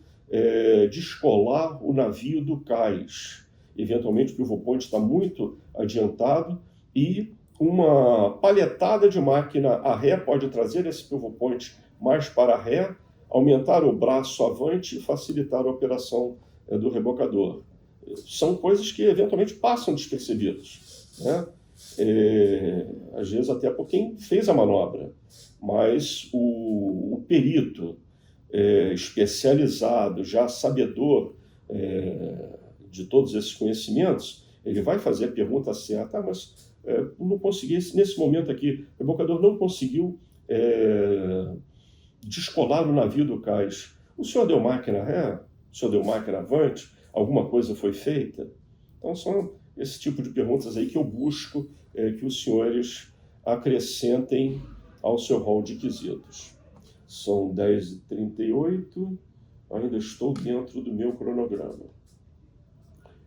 descolar o navio do cais. Eventualmente o pivot point está muito adiantado e uma palhetada de máquina a ré pode trazer esse pivot point mais para a ré, aumentar o braço avante e facilitar a operação do rebocador. São coisas que eventualmente passam despercebidas, né? Às vezes até por quem fez a manobra, mas o perito especializado, já sabedor de todos esses conhecimentos, ele vai fazer a pergunta certa, mas não consegui, nesse momento aqui, o rebocador não conseguiu descolar o navio do cais. O senhor deu máquina ré? O senhor deu máquina avante? Alguma coisa foi feita? Então são esse tipo de perguntas aí que eu busco que os senhores acrescentem ao seu rol de quesitos. São 10h38, ainda estou dentro do meu cronograma.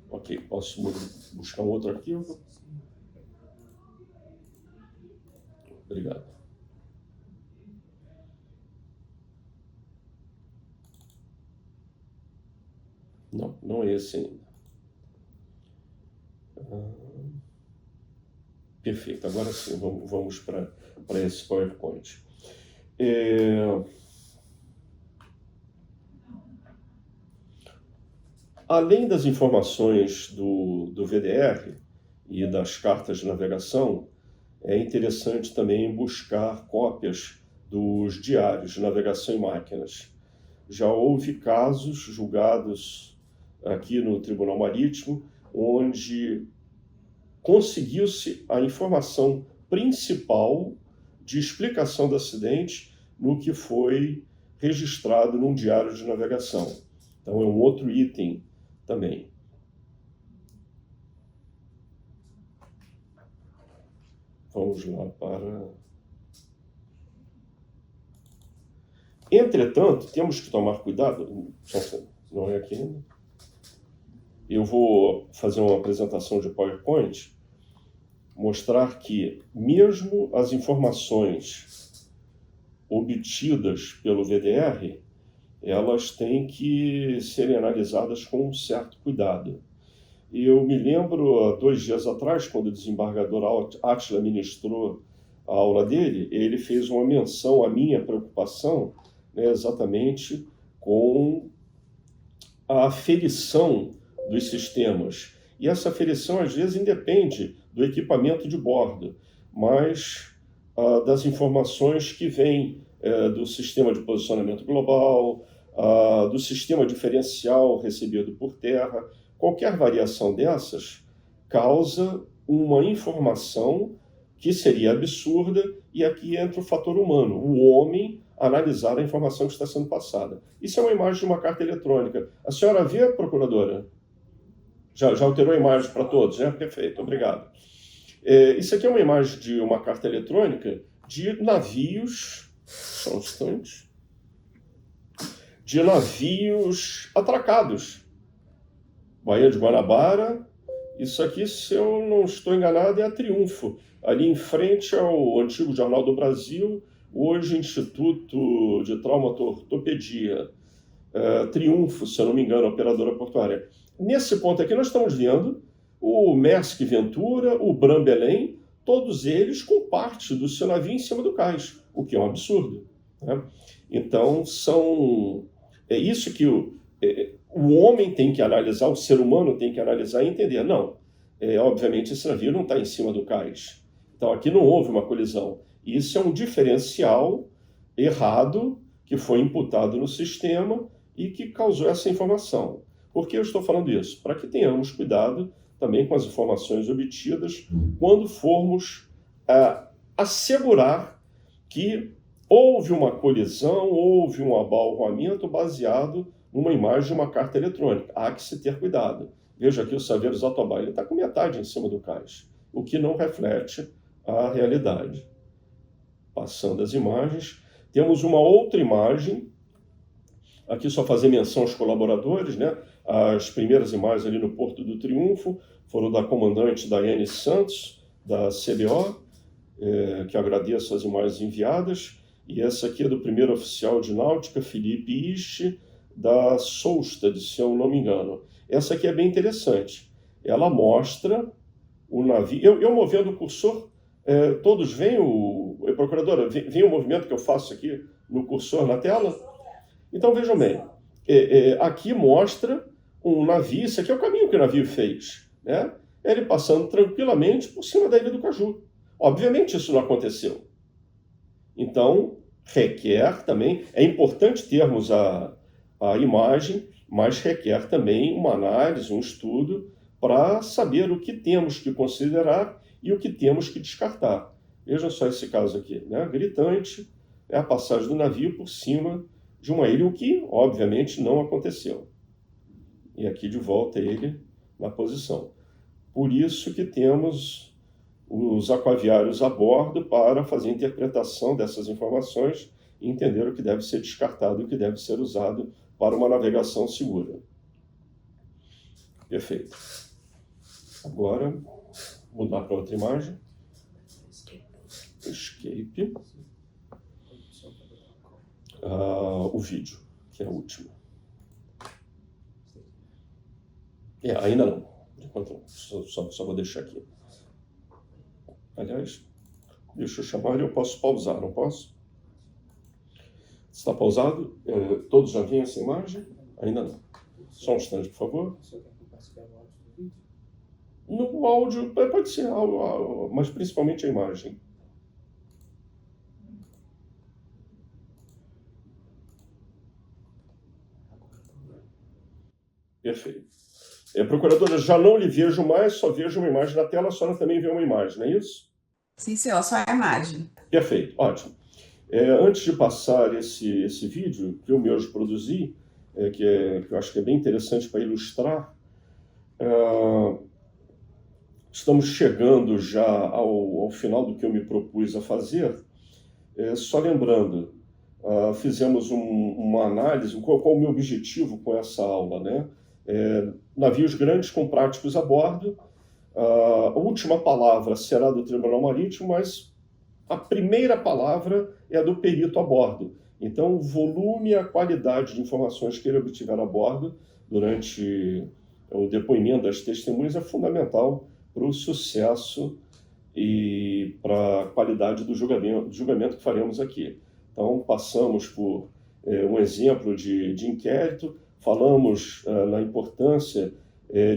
Ok, posso buscar um outro arquivo? Obrigado. Não, não é esse ainda. Perfeito, agora sim, vamos para esse PowerPoint. Além das informações do VDR e das cartas de navegação, é interessante também buscar cópias dos diários de navegação em máquinas. Já houve casos julgados aqui no Tribunal Marítimo, onde conseguiu-se a informação principal de explicação do acidente no que foi registrado num diário de navegação. Então, é um outro item também. Vamos lá para... Entretanto, temos que tomar cuidado. Não é aqui ainda? Eu vou fazer uma apresentação de PowerPoint, mostrar que mesmo as informações obtidas pelo VDR, elas têm que serem analisadas com um certo cuidado. Eu me lembro, há 2 dias atrás, quando o desembargador Átila ministrou a aula dele, ele fez uma menção à minha preocupação, né, exatamente com a aferição dos sistemas. E essa aferição, às vezes, independe do equipamento de bordo, mas das informações que vêm do sistema de posicionamento global, do sistema diferencial recebido por terra. Qualquer variação dessas causa uma informação que seria absurda, e aqui entra o fator humano, o homem analisar a informação que está sendo passada. Isso é uma imagem de uma carta eletrônica. A senhora vê, procuradora? Já alterou a imagem para todos, né? Perfeito, obrigado. Isso aqui é uma imagem de uma carta eletrônica de navios, só um instante, de navios atracados. Baía de Guanabara, isso aqui, se eu não estou enganado, é a Triunfo. Ali em frente ao antigo Jornal do Brasil, hoje Instituto de Traumatortopedia. Triunfo, se eu não me engano, operadora portuária. Nesse ponto aqui nós estamos vendo o Maersk Ventura, o Bram Belém, todos eles com parte do seu navio em cima do cais, o que é um absurdo, né? Então, é isso que o homem tem que analisar, o ser humano tem que analisar e entender. Não, obviamente esse navio não está em cima do cais. Então aqui não houve uma colisão. Isso é um diferencial errado que foi imputado no sistema e que causou essa informação. Por que eu estou falando isso? Para que tenhamos cuidado também com as informações obtidas quando formos assegurar que houve uma colisão, houve um abalroamento baseado numa imagem de uma carta eletrônica. Há que se ter cuidado. Veja aqui o Saveiro Jatobá, ele está com metade em cima do cais, o que não reflete a realidade. Passando as imagens, temos uma outra imagem, aqui só fazer menção aos colaboradores, né? As primeiras imagens ali no Porto do Triunfo foram da comandante Daiane Santos, da CBO, que agradeço as imagens enviadas, e essa aqui é do primeiro oficial de náutica, Felipe Ishi, da Solstad, se eu não me engano. Essa aqui é bem interessante. Ela mostra o navio... Eu movendo o cursor, todos veem procuradora, vem o movimento que eu faço aqui no cursor na tela? Então vejam bem, aqui mostra um navio, isso aqui é o caminho que o navio fez, né? Ele passando tranquilamente por cima da Ilha do Caju. Obviamente isso não aconteceu. Então, requer também, é importante termos a imagem, mas requer também uma análise, um estudo, para saber o que temos que considerar e o que temos que descartar. Vejam só esse caso aqui, né? Gritante, é a passagem do navio por cima de uma ilha, o que, obviamente, não aconteceu. E aqui de volta ele na posição. Por isso que temos os aquaviários a bordo para fazer a interpretação dessas informações e entender o que deve ser descartado e o que deve ser usado para uma navegação segura. Perfeito. Agora, mudar para outra imagem. Escape. O vídeo, que é o último. Ainda não. Enquanto não. Só vou deixar aqui. Aliás, deixa eu chamar e eu posso pausar, não posso? Está pausado? Todos já viram essa imagem? Ainda não. Só um instante, por favor. No áudio, pode ser, mas principalmente a imagem. Perfeito. Procuradora, já não lhe vejo mais, só vejo uma imagem na tela, a senhora também vê uma imagem, não é isso? Sim, senhor, só a imagem. Perfeito, ótimo. Antes de passar esse vídeo que eu mesmo produzi, que eu acho que é bem interessante para ilustrar, estamos chegando já ao final do que eu me propus a fazer. Só lembrando, fizemos uma análise, qual o meu objetivo com essa aula, né? Navios grandes com práticos a bordo. A última palavra será do Tribunal Marítimo, mas a primeira palavra é a do perito a bordo. Então, o volume e a qualidade de informações que ele obtiver a bordo durante o depoimento das testemunhas é fundamental para o sucesso e para a qualidade do julgamento que faremos aqui. Então, passamos por um exemplo de inquérito, falamos na importância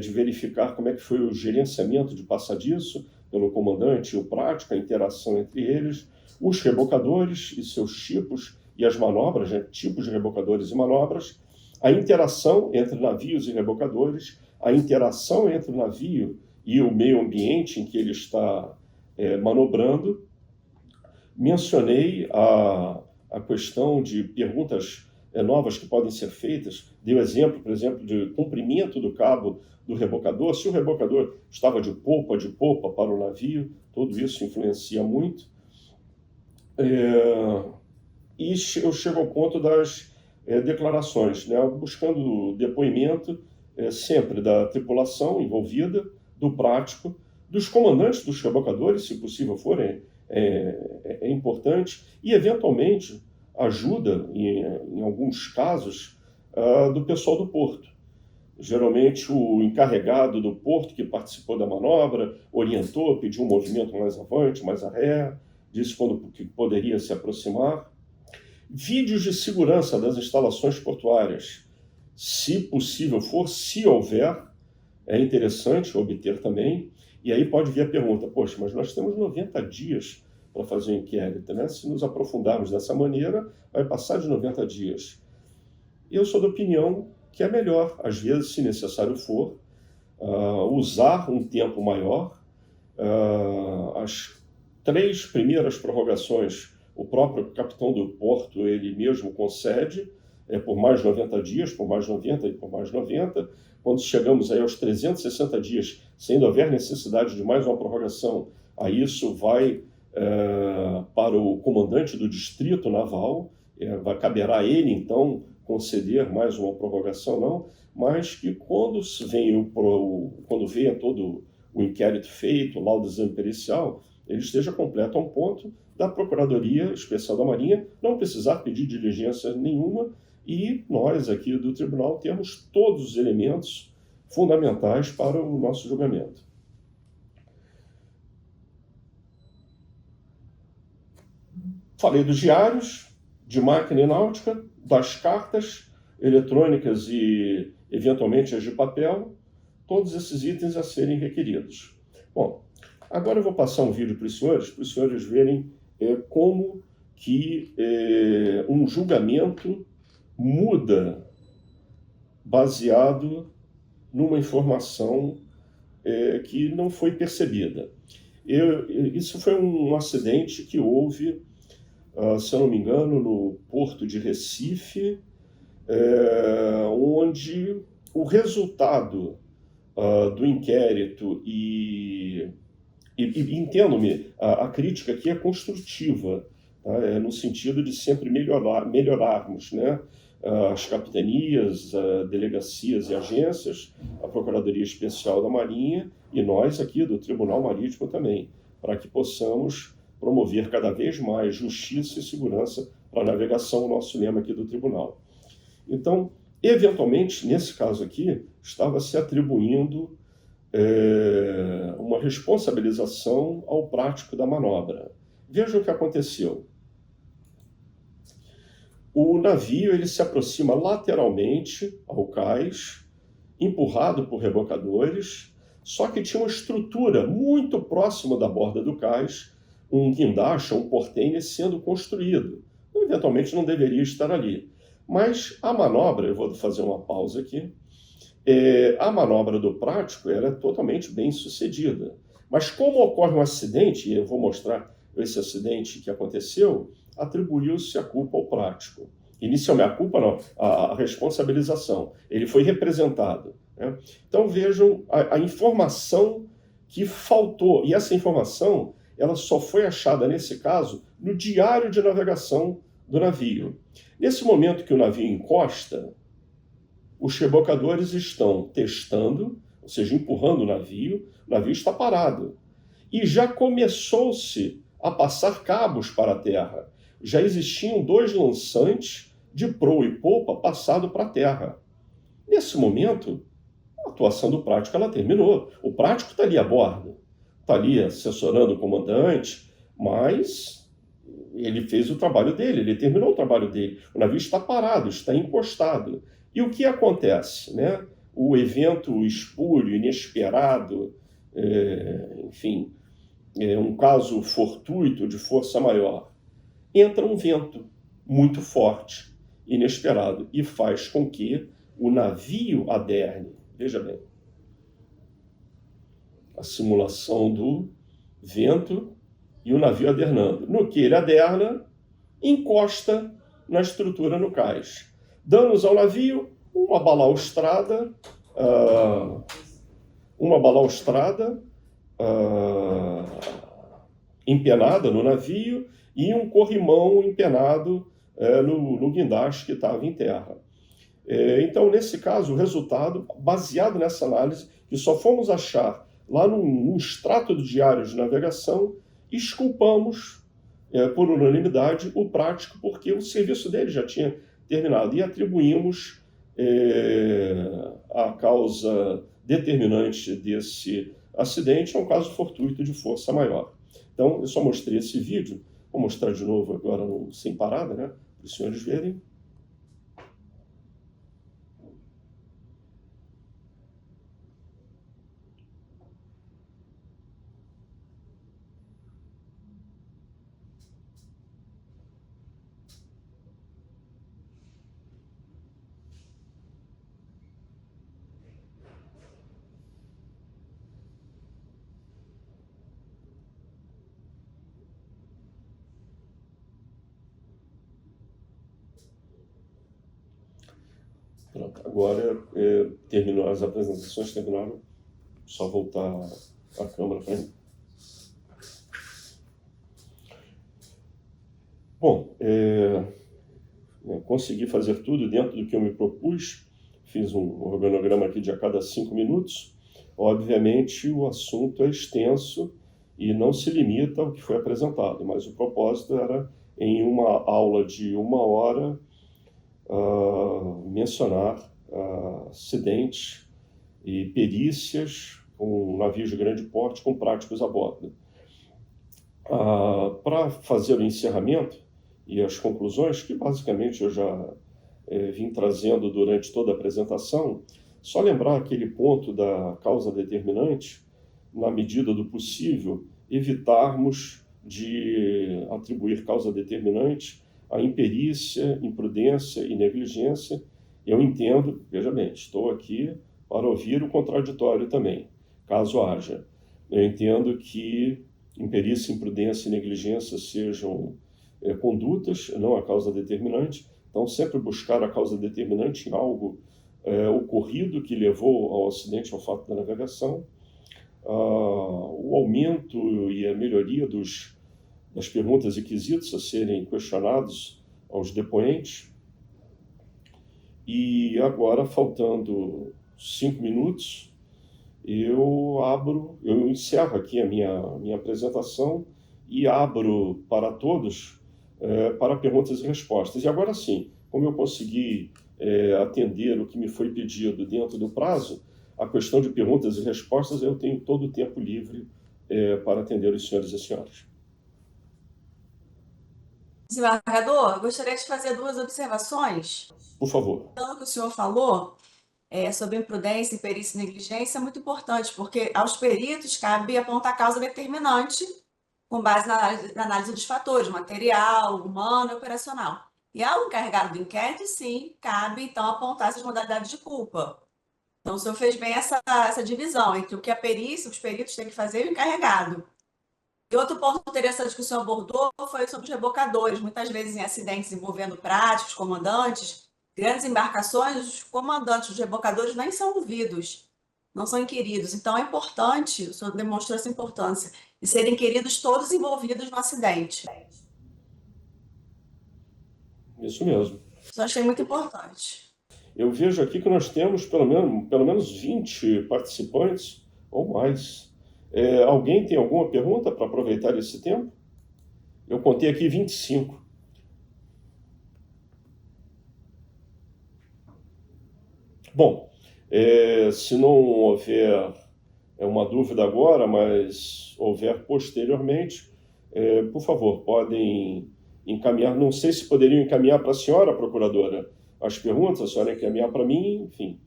de verificar como é que foi o gerenciamento de passadiço pelo comandante e o prático, a interação entre eles, os rebocadores e seus tipos e as manobras, né, tipos de rebocadores e manobras, a interação entre navios e rebocadores, a interação entre o navio e o meio ambiente em que ele está manobrando. Mencionei a questão de perguntas novas que podem ser feitas. Dei o exemplo, por exemplo, de comprimento do cabo do rebocador. Se o rebocador estava de popa para o navio, tudo isso influencia muito. E eu chego ao ponto das declarações, né? Buscando depoimento sempre da tripulação envolvida, do prático, dos comandantes dos rebocadores, se possível forem, é importante, e eventualmente ajuda, em alguns casos, do pessoal do porto. Geralmente o encarregado do porto que participou da manobra orientou, pediu um movimento mais avante, mais a ré, disse quando que poderia se aproximar. Vídeos de segurança das instalações portuárias, se possível for, se houver, é interessante obter também. E aí pode vir a pergunta, poxa, mas nós temos 90 dias para fazer o inquérito, né? Se nos aprofundarmos dessa maneira, vai passar de 90 dias. Eu sou da opinião que é melhor, às vezes, se necessário for, usar um tempo maior. As 3 primeiras prorrogações, o próprio capitão do porto, ele mesmo concede, por mais 90 dias, por mais 90 e por mais 90. Quando chegamos aí aos 360 dias, sem haver necessidade de mais uma prorrogação, aí isso vai para o comandante do distrito naval, caberá a ele, então, conceder mais uma prorrogação, não, mas que quando venha todo o inquérito feito, o laudo do exame pericial, ele esteja completo a um ponto da Procuradoria Especial da Marinha não precisar pedir diligência nenhuma, e nós aqui do tribunal temos todos os elementos fundamentais para o nosso julgamento. Falei dos diários de máquina e náutica, das cartas eletrônicas e, eventualmente, as de papel, todos esses itens a serem requeridos. Bom, agora eu vou passar um vídeo para os senhores verem como que um julgamento muda baseado numa informação que não foi percebida. Isso foi um acidente que houve, se eu não me engano, no porto de Recife, onde o resultado do inquérito entendo-me, a crítica aqui é construtiva, tá? No sentido de sempre melhorarmos, né? As capitanias, delegacias e agências, a Procuradoria Especial da Marinha e nós aqui do Tribunal Marítimo também, para que possamos promover cada vez mais justiça e segurança para a navegação, o nosso lema aqui do Tribunal. Então, eventualmente, nesse caso aqui, estava se atribuindo uma responsabilização ao prático da manobra. Veja o que aconteceu. O navio ele se aproxima lateralmente ao cais, empurrado por rebocadores, só que tinha uma estrutura muito próxima da borda do cais, um guindaste, um portainer sendo construído. Eventualmente não deveria estar ali. Mas a manobra, eu vou fazer uma pausa aqui, A manobra do prático era totalmente bem sucedida. Mas como ocorre um acidente, e eu vou mostrar esse acidente que aconteceu, atribuiu-se a culpa ao prático. Inicialmente, a culpa não, a responsabilização. Ele foi representado. Né? Então vejam a informação que faltou. E essa informação ela só foi achada, nesse caso, no diário de navegação do navio. Nesse momento que o navio encosta, os rebocadores estão testando, ou seja, empurrando o navio está parado. E já começou-se a passar cabos para a terra. Já existiam 2 lançantes de proa e polpa passado para a terra. Nesse momento, a atuação do prático ela terminou. O prático está ali a bordo, está ali assessorando o comandante, mas ele fez o trabalho dele, ele terminou o trabalho dele. O navio está parado, está encostado. E o que acontece? Né? O evento espúrio, inesperado, enfim, um caso fortuito de força maior. Entra um vento muito forte, inesperado, e faz com que o navio aderne. Veja bem, a simulação do vento e o navio adernando. No que ele aderna, encosta na estrutura no cais. Danos ao navio, uma balaustrada empenada no navio e um corrimão empenado no guindaste que estava em terra. Então, nesse caso, o resultado, baseado nessa análise, que só fomos achar lá no extrato do diário de navegação, exculpamos, por unanimidade, o prático, porque o serviço dele já tinha terminado, e atribuímos a causa determinante desse acidente a um caso fortuito de força maior. Então, eu só mostrei esse vídeo, vou mostrar de novo agora sem parada, né, para os senhores verem. Pronto, agora terminou, as apresentações terminaram, só voltar a câmera para mim. Bom, consegui fazer tudo dentro do que eu me propus, fiz um organograma aqui de a cada 5 minutos. Obviamente o assunto é extenso e não se limita ao que foi apresentado, mas o propósito era, em uma aula de 1 hora, mencionar acidentes e perícias com navios de grande porte com práticos a bordo. Para fazer o encerramento e as conclusões, que basicamente eu já vim trazendo durante toda a apresentação, só lembrar aquele ponto da causa determinante, na medida do possível, evitarmos de atribuir causa determinante a imperícia, imprudência e negligência. Eu entendo, veja bem, estou aqui para ouvir o contraditório também, caso haja. Eu entendo que imperícia, imprudência e negligência sejam condutas, não a causa determinante. Então, sempre buscar a causa determinante em algo ocorrido que levou ao acidente, ao fato da navegação. O aumento e a melhoria das perguntas e quesitos a serem questionados aos depoentes. E agora, faltando 5 minutos, eu encerro aqui a minha apresentação e abro para todos para perguntas e respostas. E agora sim, como eu consegui atender o que me foi pedido dentro do prazo, a questão de perguntas e respostas, eu tenho todo o tempo livre para atender os senhores e as senhoras. Desembargador, eu gostaria de fazer 2 observações. Por favor. O que o senhor falou sobre imprudência, imperícia e negligência é muito importante, porque aos peritos cabe apontar a causa determinante com base na análise dos fatores, material, humano e operacional. E ao encarregado do inquérito, sim, cabe, então, apontar essas modalidades de culpa. Então, o senhor fez bem essa divisão entre o que a perícia, os peritos têm que fazer e o encarregado. E outro ponto interessante que o senhor abordou foi sobre os rebocadores. Muitas vezes em acidentes envolvendo práticos, comandantes, grandes embarcações, os comandantes, os rebocadores nem são ouvidos, não são inquiridos. Então é importante, o senhor demonstrou essa importância, de serem inquiridos todos envolvidos no acidente. Isso mesmo. Isso eu achei muito importante. Eu vejo aqui que nós temos pelo menos 20 participantes ou mais. Alguém tem alguma pergunta para aproveitar esse tempo? Eu contei aqui 25. Bom, se não houver uma dúvida agora, mas houver posteriormente, por favor, podem encaminhar. Não sei se poderiam encaminhar para a senhora, procuradora, as perguntas, a senhora encaminhar para mim, enfim.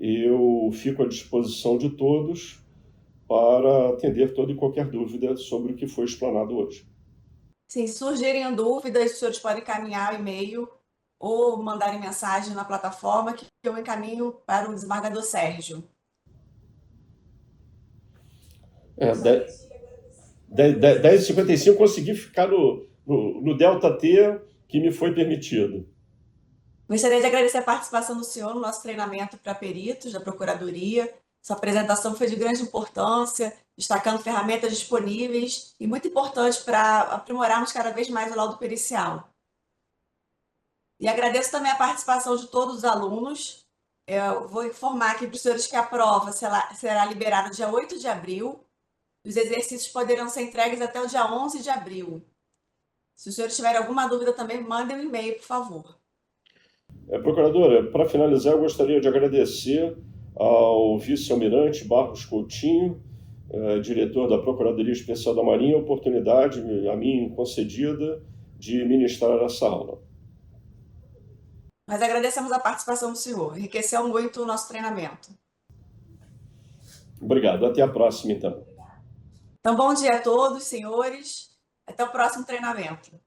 Eu fico à disposição de todos para atender toda e qualquer dúvida sobre o que foi explanado hoje. Sim, se surgirem dúvidas, os senhores podem encaminhar o e-mail ou mandarem mensagem na plataforma que eu encaminho para o desembargador Sérgio. 10h55 consegui ficar no Delta T que me foi permitido. Gostaria de agradecer a participação do senhor no nosso treinamento para peritos da Procuradoria. Sua apresentação foi de grande importância, destacando ferramentas disponíveis e muito importante para aprimorarmos cada vez mais o laudo pericial. E agradeço também a participação de todos os alunos. Eu vou informar aqui para os senhores que a prova será liberada dia 8 de abril. Os exercícios poderão ser entregues até o dia 11 de abril. Se os senhores tiverem alguma dúvida também, mandem um e-mail, por favor. Procuradora, para finalizar, eu gostaria de agradecer ao vice-almirante Barros Coutinho, diretor da Procuradoria Especial da Marinha, a oportunidade a mim concedida de ministrar essa aula. Nós agradecemos a participação do senhor, enriqueceu muito o nosso treinamento. Obrigado, até a próxima, então. Então, bom dia a todos, senhores. Até o próximo treinamento.